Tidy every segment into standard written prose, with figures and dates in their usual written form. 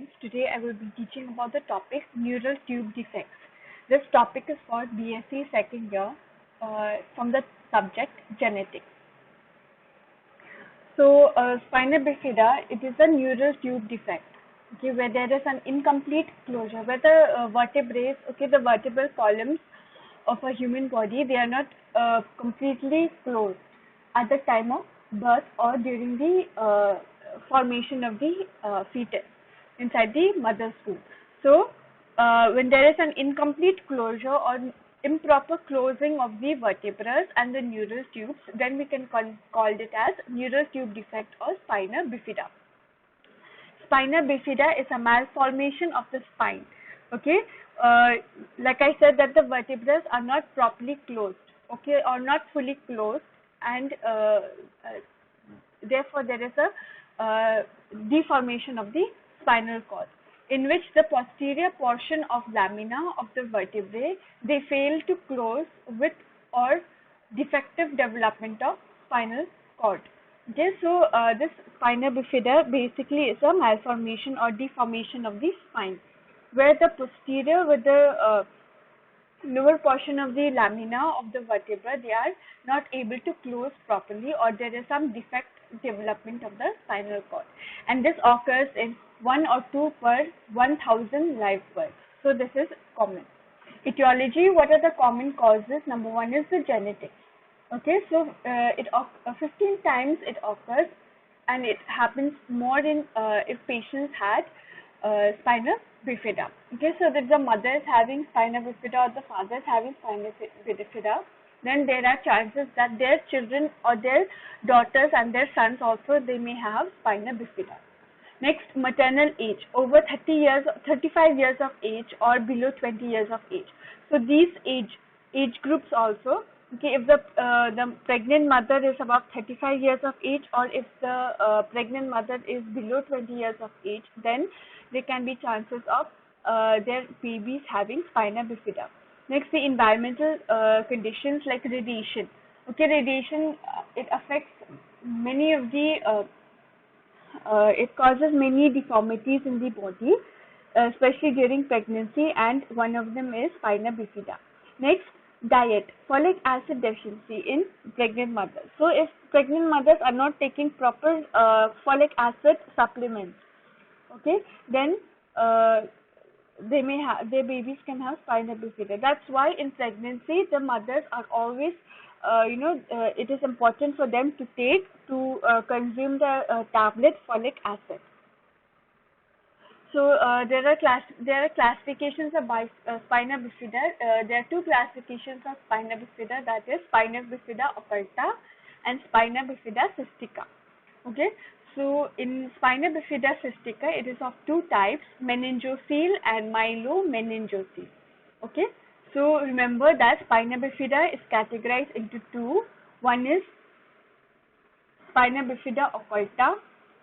students. Today I will be teaching about the topic neural tube defects. This topic is for BSc second year from the subject genetics. So, spina bifida, it is a neural tube defect, okay, where there is an incomplete closure, where the vertebrae, okay, the vertebral columns of a human body, they are not completely closed at the time of birth or during the formation of the fetus inside the mother's womb. So, when there is an incomplete closure or improper closing of the vertebrae and the neural tubes, then we can call it as neural tube defect or spina bifida. Spina bifida is a malformation of the spine. Okay, like I said that the vertebrae are not properly closed, okay, or not fully closed, and therefore there is a deformation of the spinal cord, in which the posterior portion of lamina of the vertebrae, they fail to close with or defective development of spinal cord. Okay, so this spina bifida basically is a malformation or deformation of the spine, where the posterior with the lower portion of the lamina of the vertebra, they are not able to close properly, or there is some defect development of the spinal cord, and this occurs in 1 or 2 per 1000 live births. So this is common. Etiology, what are the common causes? Number one is the genetics. Okay, so 15 times it occurs, and it happens more in if patients had spina bifida. Okay, so if the mother is having spina bifida or the father is having spina bifida, then there are chances that their children or their daughters and their sons also, they may have spina bifida. Next, maternal age, over 30 years, 35 years of age or below 20 years of age. So these age groups also, okay, if the pregnant mother is about 35 years of age, or if the pregnant mother is below 20 years of age, then there can be chances of their babies having spina bifida. Next, the environmental conditions like radiation. Okay, radiation, it affects many of the it causes many deformities in the body, especially during pregnancy, and one of them is spina bifida. Next, diet, folic acid deficiency in pregnant mothers. So if pregnant mothers are not taking proper folic acid supplements, okay, then they may have, their babies can have spina bifida. That's why in pregnancy the mothers are always it is important for them to consume the tablet folic acid. So there are classifications of spina bifida. There are two classifications of spina bifida, that is spina bifida occulta and spina bifida cystica. Okay, so in spina bifida cystica, it is of two types, meningocele and myelomeningocele. Okay, so remember that spina bifida is categorized into two. One is spina bifida occulta,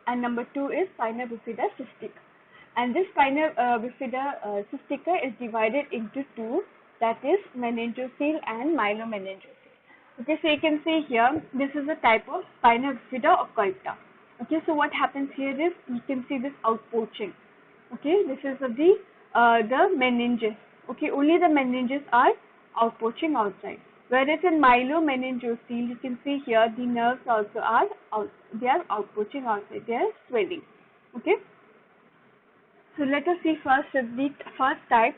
and number two is spina bifida cystica. And this spina bifida cystica is divided into two, that is meningocele and myelomeningocele. Okay, so you can see here, this is a type of spina bifida occulta. Okay, so what happens here is, you can see this outpoaching. Okay, this is the meninges. Okay, only the meninges are outpoaching outside. Whereas in myelomeningocele, you can see here the nerves also are they are outpoaching outside. They are swelling. Okay. So let us see first the first type,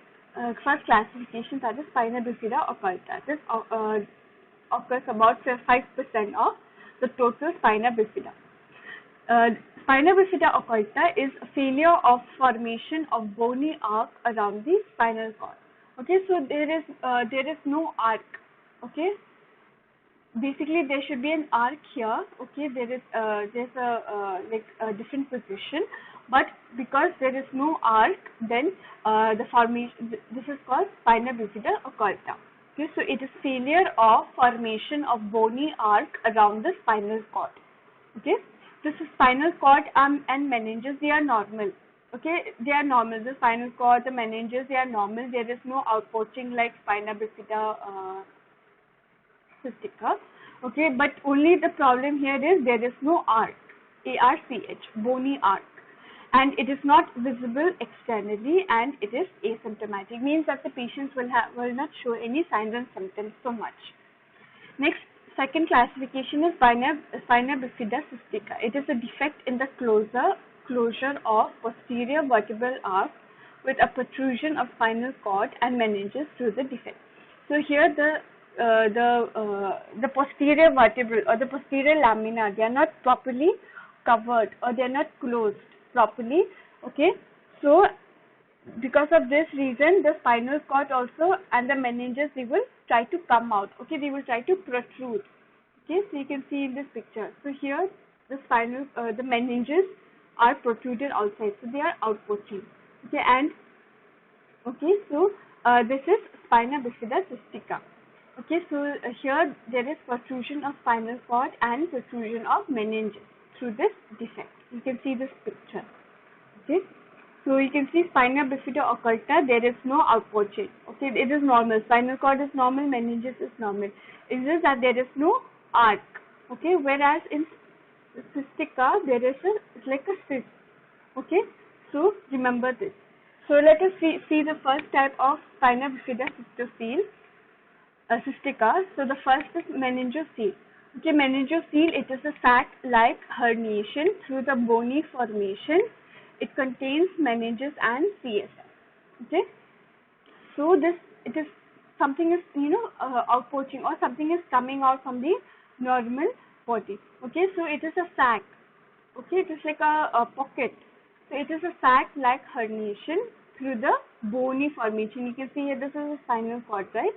first classification, that is spina bifida occulta. This occurs about 5% of the total spina bifida. Spina bifida occulta is a failure of formation of bony arc around the spinal cord. Okay, so there is no arc. Okay, basically there should be an arc here. Okay, there's a different position, but because there is no arc, then the formation, this is called spina bifida occulta. Okay, so it is failure of formation of bony arc around the spinal cord. Okay, this spinal cord and meninges, they are normal. Okay, they are normal. The spinal cord, the meninges, they are normal. There is no outpoaching like spina bifida cystica. Okay, but only the problem here is there is no arc, ARCH, bony arc. and it is not visible externally, and it is asymptomatic, means that the patients will not show any signs and symptoms so much. Next, second classification is spina bifida cystica. It is a defect in the closure of posterior vertebral arc with a protrusion of spinal cord and meninges through the defect. So here the posterior vertebral or the posterior lamina, they are not properly covered or they are not closed properly. Okay, so because of this reason, the spinal cord also and the meninges, they will try to come out. Okay, they will try to protrude. Okay, so you can see in this picture. So here the the meninges are protruded outside, so they are outpoaching. Okay, and okay, so this is spina bifida cystica. Okay, so here there is protrusion of spinal cord and protrusion of meninges through this defect. You can see this picture. Okay, so you can see spina bifida occulta, there is no outpoaching. Okay, it is normal. Spinal cord is normal, meninges is normal. It's just that there is no arc. Okay, whereas in cystica there is it's like a cyst. Okay, so remember this. So let us see the first type of spina bifida cystica. So the first is meningocele. Okay, meningocele, it is a sac-like herniation through the bony formation. It contains meninges and CSF. Okay, so it is something is outpoaching or something is coming out from the normal body. Okay, so it is a sac. Okay, it is like a pocket. So it is a sac-like herniation through the bony formation. You can see here this is a spinal cord, right?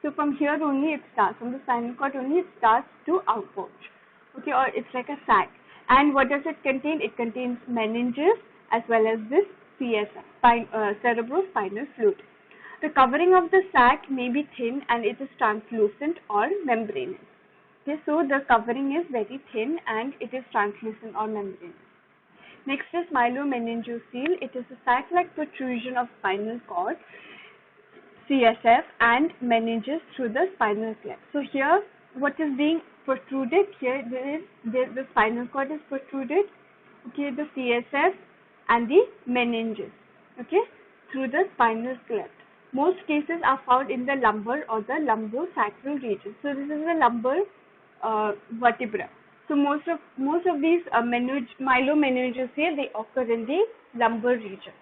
So from here only it starts, from the spinal cord only it starts to outpoach. Okay, or it's like a sac. And what does it contain? It contains meninges as well as this CSF, cerebrospinal fluid. The covering of the sac may be thin and it is translucent or membranous. Okay, so the covering is very thin and it is translucent or membranous. Next is myelomeningocele. It is a sac-like protrusion of spinal cord, CSF and meninges through the spinal cleft. So here what is being protruded here, the spinal cord is protruded, okay, the CSF and the meninges, okay, through the spinal cleft. Most cases are found in the lumbar or the lumbosacral region. So this is the lumbar vertebra. So most of these myelomeningocele, they occur in the lumbar region.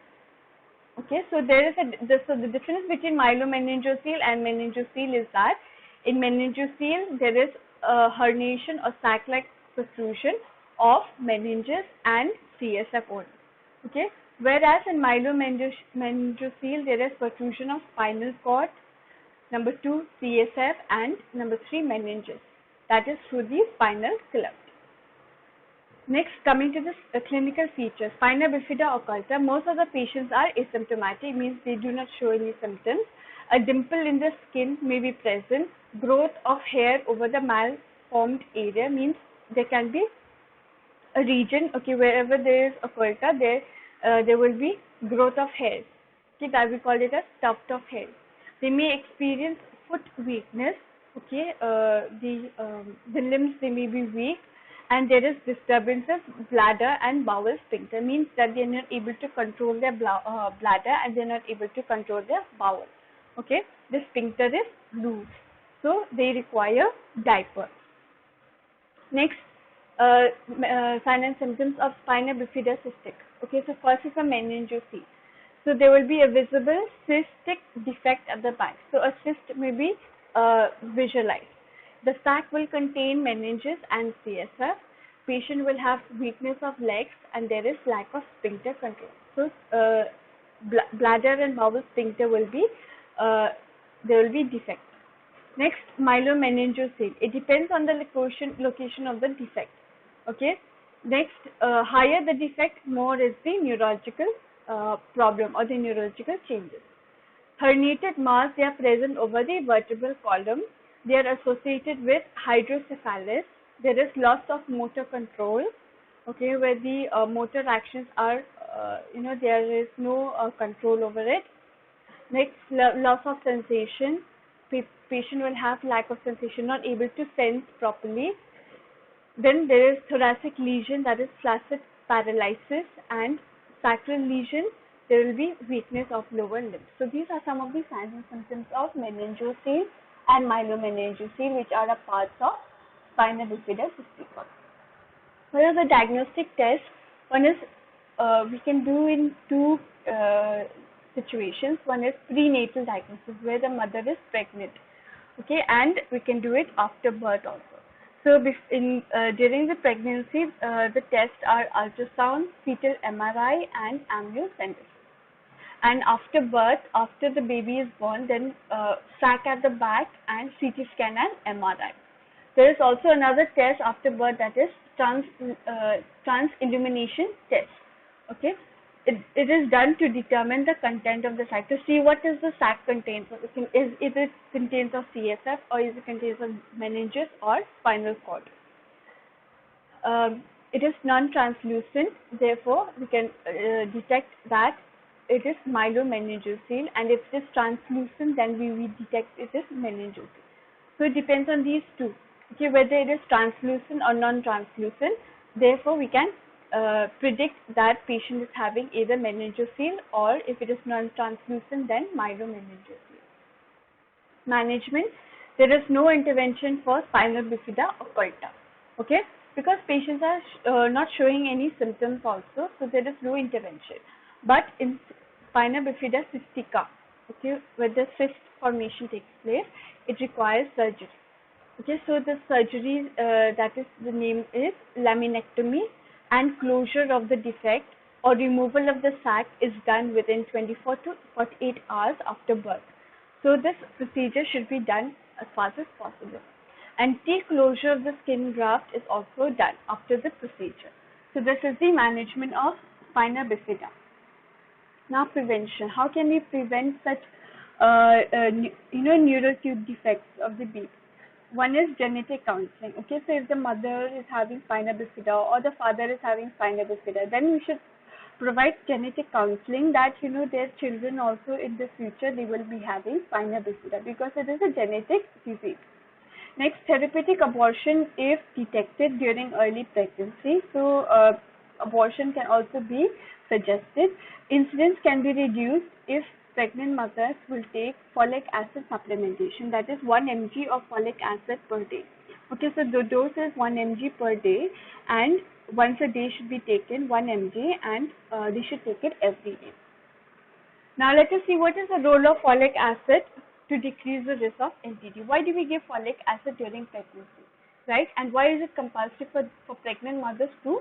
Okay, so there is the difference between myelomeningocele and meningocele is that in meningocele there is a herniation or sac-like protrusion of meninges and CSF only. Okay, whereas in myelomeningocele there is protrusion of spinal cord, number 2 CSF and number 3 meninges, that is through the spinal cleft. Next, coming to the clinical features, spina bifida occulta, most of the patients are asymptomatic, means they do not show any symptoms. A dimple in the skin may be present. Growth of hair over the malformed area, means there can be a region, okay, wherever there is occulta, there will be growth of hairs. Okay, that we call it as tuft of hair. They may experience foot weakness. Okay, the limbs, they may be weak. And there is disturbance of bladder and bowel sphincter, means that they are not able to control their bladder and they are not able to control their bowel. Okay, the sphincter is loose, so they require diapers. Next, signs and symptoms of spina bifida cystic. Okay, so first is a meningocele. So there will be a visible cystic defect at the back. So a cyst may be visualized. The sac will contain meninges and CSF. Patient will have weakness of legs and there is lack of sphincter control. So bladder and bowel sphincter will be there will be defect. Next, myelomeningocele. It depends on the location of the defect. Okay. Next, higher the defect, more is the neurological problem or the neurological changes. Herniated mass, they are present over the vertebral column. They are associated with hydrocephalus. There is loss of motor control, okay, where the motor actions are, there is no control over it. Next, loss of sensation. Patient will have lack of sensation, not able to sense properly. Then there is thoracic lesion, that is flaccid paralysis and sacral lesion, there will be weakness of lower limbs. So these are some of the signs and symptoms of meningocele and myelomeningocele, which are a part of spina bifida cystica. What are the diagnostic tests? One is we can do in two situations. One is prenatal diagnosis, where the mother is pregnant, okay, and we can do it after birth also. So during the pregnancy, the tests are ultrasound, fetal MRI, and amniocentesis. And after birth, after the baby is born, then sac at the back and CT scan and MRI. There is also another test after birth, that is trans illumination test. Okay, it is done to determine the content of the sac, to see what is the sac contains. Is it contains of CSF, or is it contains of meninges or spinal cord. It is non-translucent, therefore we can detect that it is myelomeningocele, and if it is translucent, then we detect it is meningocele. So it depends on these two, okay, whether it is translucent or non-translucent. Therefore, we can predict that patient is having either meningocele, or if it is non-translucent, then myelomeningocele. Management: there is no intervention for spina bifida occulta, okay, because patients are not showing any symptoms also, so there is no intervention. But in spina bifida cystica, okay, where the cyst formation takes place, it requires surgery. Okay, so the surgery, that is, the name is laminectomy, and closure of the defect or removal of the sac is done within 24 to 48 hours after birth. So this procedure should be done as fast as possible. And T-closure of the skin graft is also done after the procedure. So this is the management of spina bifida. Now prevention. How can we prevent such neural tube defects of the baby? One is genetic counseling. Okay, so if the mother is having spina bifida or the father is having spina bifida, then we should provide genetic counseling that their children also in the future they will be having spina bifida, because it is a genetic disease. Next, therapeutic abortion if detected during early pregnancy. So abortion can also be suggested. Incidence can be reduced if pregnant mothers will take folic acid supplementation, that is 1 mg of folic acid per day. Okay, so the dose is 1 mg per day, and once a day should be taken 1 mg, and they should take it every day. Now let us see what is the role of folic acid to decrease the risk of NTD. Why do we give folic acid during pregnancy, right? And why is it compulsory for pregnant mothers to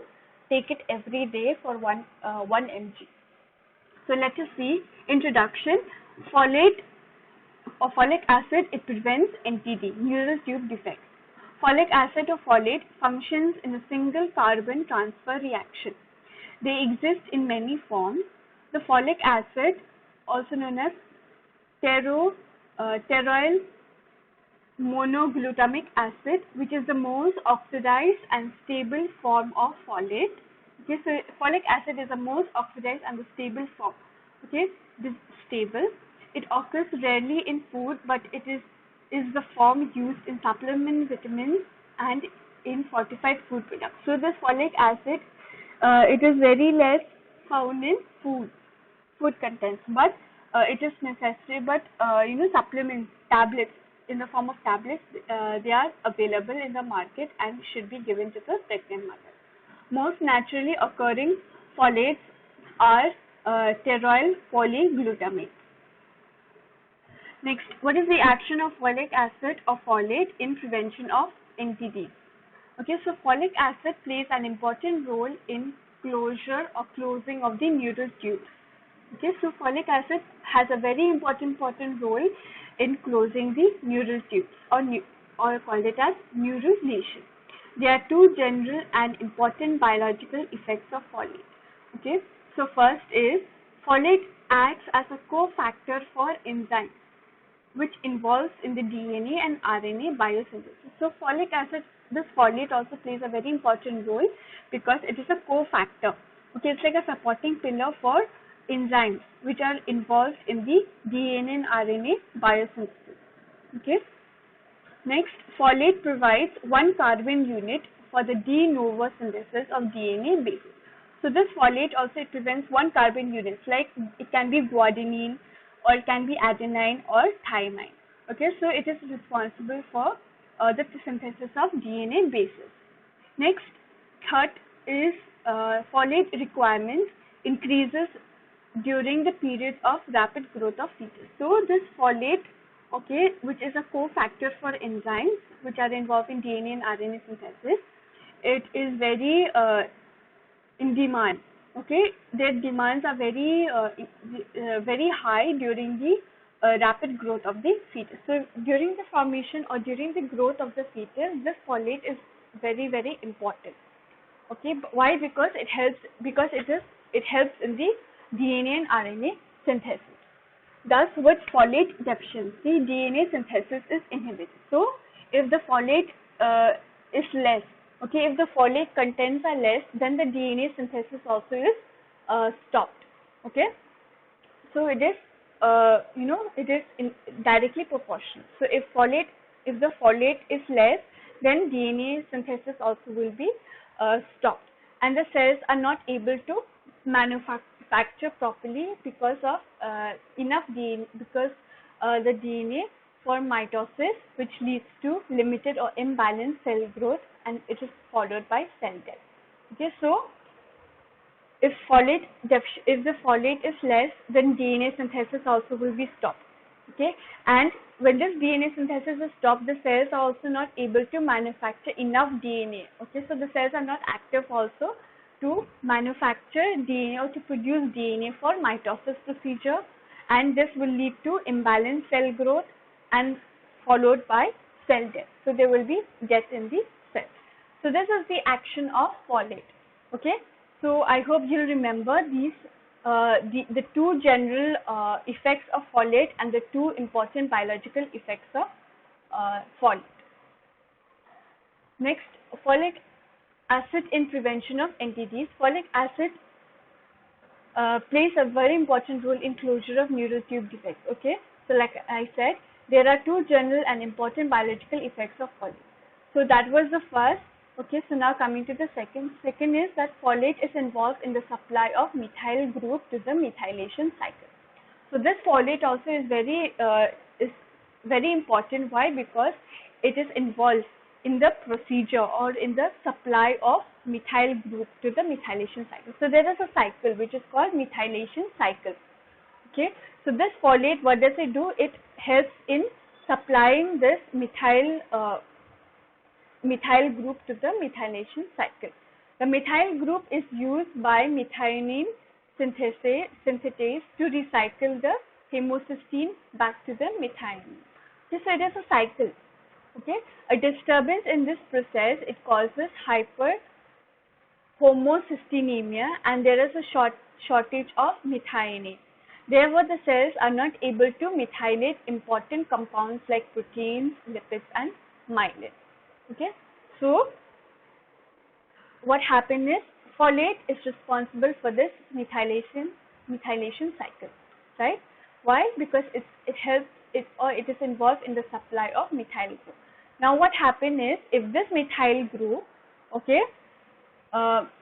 take it every day for 1 mg? So let us see. Introduction. Folate or folic acid, it prevents NTD, neural tube defects. Folic acid or folate functions in a single carbon transfer reaction. They exist in many forms. The folic acid, also known as pteroyl monoglutamic acid, which is the most oxidized and stable form of folate. Okay, so folic acid is the most oxidized and the stable form. Okay, this is stable. It occurs rarely in food, but it is the form used in supplement vitamins and in fortified food products. So this folic acid, it is very less found in food contents, but it is necessary. But supplements, tablets, in the form of tablets, they are available in the market and should be given to the pregnant mother. Most naturally occurring folates are pteroyl polyglutamate. Next, what is the action of folic acid or folate in prevention of NTD? Okay, so folic acid plays an important role in closure or closing of the neural tubes. Okay, so folic acid has a very important role in closing the neural tubes, or called it as neural lesion. There are two general and important biological effects of folate. Okay, so first is folate acts as a cofactor for enzymes, which involves in the DNA and RNA biosynthesis. So folic acid, this folate also plays a very important role because it is a cofactor. Okay, it's like a supporting pillar for enzymes which are involved in the DNA and RNA biosynthesis. Okay. Next, folate provides one carbon unit for the de novo synthesis of DNA bases. So this folate also, it prevents one carbon units, like it can be guanine or it can be adenine or thymine. Okay, so it is responsible for the synthesis of DNA bases. Next, third is folate requirement increases during the period of rapid growth of fetus. So this folate, okay, which is a cofactor for enzymes which are involved in DNA and RNA synthesis, it is very in demand. Okay, their demands are very high during the rapid growth of the fetus. So during the formation or during the growth of the fetus, this folate is very important. Okay, why? Because it helps, it helps in the DNA and RNA synthesis. Thus, with folate deficiency, DNA synthesis is inhibited. So, if the folate is less, okay, if the folate contents are less, then the DNA synthesis also is stopped. Okay, so it is it is directly proportional. So, if the folate is less, then DNA synthesis also will be stopped, and the cells are not able to manufacture properly because of enough DNA, because the DNA for mitosis, which leads to limited or imbalanced cell growth, and it is followed by cell death. Okay, so if the folate is less, then DNA synthesis also will be stopped. Okay, and when this DNA synthesis is stopped, the cells are also not able to manufacture enough DNA. Okay, so the cells are not active also to manufacture DNA or to produce DNA for mitosis procedure, and this will lead to imbalanced cell growth and followed by cell death. So there will be death in the cells. So this is the action of folate. Okay, so I hope you remember these the two general effects of folate and the two important biological effects of folate. Next, folic acid in prevention of NTDs. Folic acid plays a very important role in closure of neural tube defects. Okay, so like I said, there are two general and important biological effects of folate. So that was the first. Okay, so now coming to the second. Second is that folate is involved in the supply of methyl group to the methylation cycle. So this folate also is very important. Why? Because it is involved in the procedure or in the supply of methyl group to the methylation cycle. So there is a cycle which is called methylation cycle. Okay, so this folate, what does it do? It helps in supplying this methyl group to the methylation cycle. The methyl group is used by methionine synthetase to recycle the homocysteine back to the methionine. Okay, so it is a cycle. Okay, a disturbance in this process, it causes hyperhomocysteinemia, and there is a shortage of methionine. Therefore, the cells are not able to methylate important compounds like proteins, lipids, and myelin. Okay, so what happens is folate is responsible for this methylation cycle, right? Why? Because it is involved in the supply of methyl group. Now what happens is, if this methyl group, okay,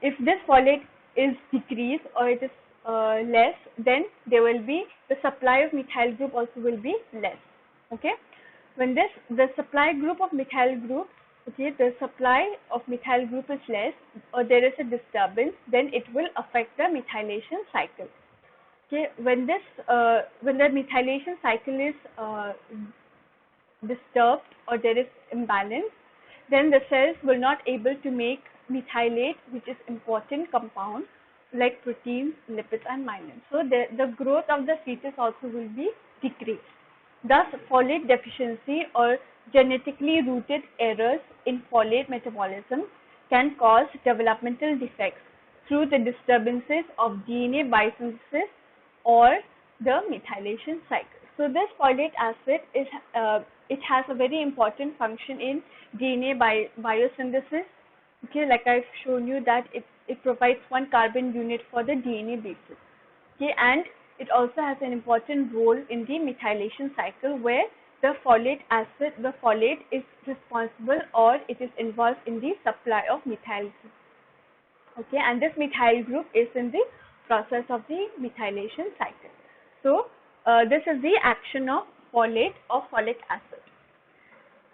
if this folate is decreased or it is less, then there will be the supply of methyl group also will be less. Okay, when the supply group of methyl group, okay, the supply of methyl group is less or there is a disturbance, then it will affect the methylation cycle. Okay, when the methylation cycle is disturbed or there is imbalance, then the cells will not able to make methylate, which is important compound like proteins, lipids, and myelin. So the growth of the fetus also will be decreased. Thus, folate deficiency or genetically rooted errors in folate metabolism can cause developmental defects through the disturbances of DNA biosynthesis or the methylation cycle. So this folate acid is it has a very important function in DNA biosynthesis. Okay, like I've shown you that it provides one carbon unit for the DNA bases. Okay, and it also has an important role in the methylation cycle, where the folate is responsible or it is involved in the supply of methyl group. Okay, and this methyl group is in the process of the methylation cycle. So this is the action of folate or folic acid.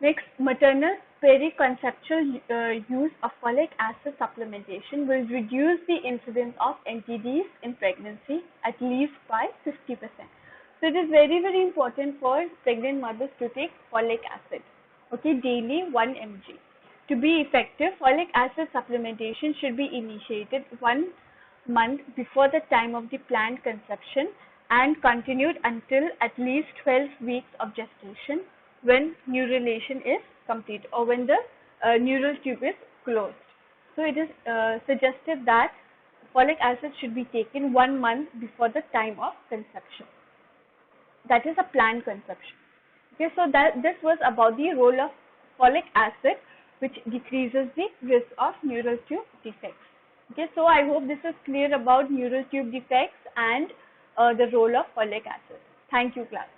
Next, maternal periconceptual use of folic acid supplementation will reduce the incidence of NTDs in pregnancy at least by 50%. So it is very, very important for pregnant mothers to take folic acid, okay, daily 1 mg. To be effective, folic acid supplementation should be initiated 1 month before the time of the planned conception and continued until at least 12 weeks of gestation when neurulation is complete or when the neural tube is closed. So it is suggested that folic acid should be taken 1 month before the time of conception. That is a planned conception. Okay, so that this was about the role of folic acid, which decreases the risk of neural tube defects. Okay, so I hope this is clear about neural tube defects and the role of folic acid. Thank you, class.